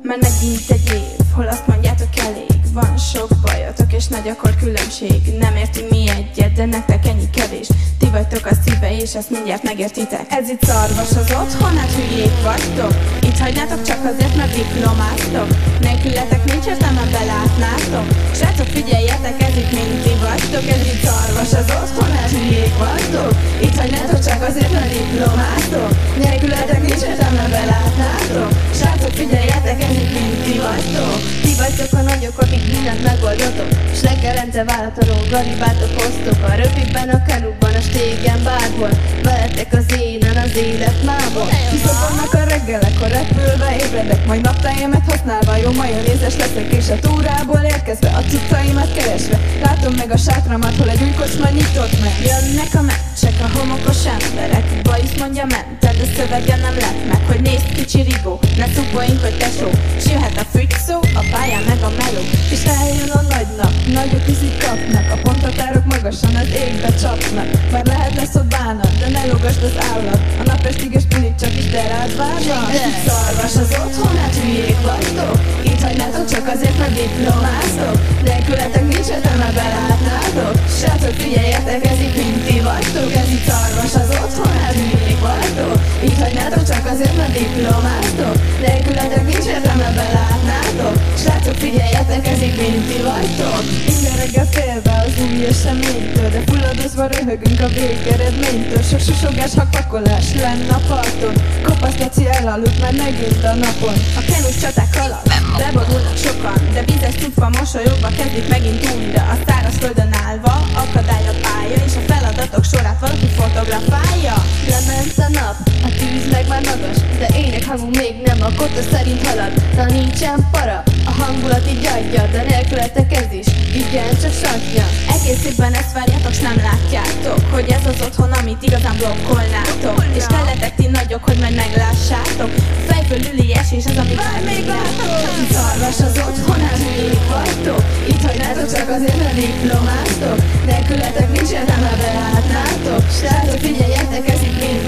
Már megint egy év, hol azt mondjátok elég. Van sok bajotok és nagy a különbség. Nem értünk mi egyet, de nektek ennyi kevés. Ti vagytok a szíve és ezt mindjárt megértitek. Ez itt szarvas az otthon, hát hülyék vagytok. Itt hagynátok csak azért, mert diplomáztok. Nélkületek nincs értelme, belátnátok. Srácok, figyeljetek, ez itt mind ti vagytok. Ez itt szarvas az otthon, hát hülyék vagytok. Itt hagynátok csak azért, mert diplomáztok. Nélkületek nincs értelme, belátnátok. Srácok, figyeljetek, ez itt mind ti vagytok. Ti vagytok a nagyok, akik mindent megoldotok. S reggelente vállataló garibátok hoztok. A röpikben, a kanukban, a stégen, bárhol. Veletek az énen, az élet mából. Kiszobornak a reggelek, a repülve ébredek. Majd naptájémet használva jó majonézes leszek. És a túrából érkezve, a cuccaimat keresve. Látom meg a sátramat, hol egy új kocsma nyitott meg. Jönnek a meccsek, a homokos emberek. Bajusz mondja mented, de szövege nem lett meg. Hogy nézd kicsi rigó, ne szubboljunk, hogy tesó. S jöhet a frügy szó, a pályán meg a meló. És eljön a nagy nap, nagyot iszik kapnak. A ponthatárok magasan az égbe csapnak. Már lehet lesz ott bánat, de ne logasd az állat. A napestiges bulit csak is te rád várnak. Ez itt szarvas az otthon, hát hülyék vagytok. Itt hagynátok csak azért, mert diplomáztok. Nélkületek nincs értelme, belátnátok. Srácok, figyeljetek, ez itt mind ti vagytok. Ez itt szarvas az otthon, hát hülyék vagytok. Itt hagynátok csak azért, mert diplomáztok. Nélkületek nincs értelme, belátnátok. Srácok, figyeljetek, ez itt mind ti vagytok. Minden reggel félve az új eseménytől, de fulladozva röhögünk a végeredménytől. Sok susogás, hakpakolás lenne a parton. Kopasz keci elaludt már megint a napon. A kenus csaták alatt bevonulnak sokan, de vízes tudva mosolyogva kezdik megint újra. A szárazföldön állva akadály a pálya, és a feladatok sorát valaki fotografálja. Lement a nap, a tűz meg már magas, de énekhangunk még nem a kota szerint halad. Na nincsen para, a hangulat így adja, de nélkületek ez is, igen, csak satnya. Egész évben ezt várjátok, s nem látjátok, hogy ez az otthon, amit igazán blokkolnátok. És kelletek ti nagyok, hogy majd meglássátok. Fejföl üli esés az, amit már még látok. Szarvas az otthon, hát hülyék vagytok. Itt hagynátok csak azért, mert diplomáztok. Nélkületek nincs értelme, belátnátok. Srácok, figyeljetek, ez itt mind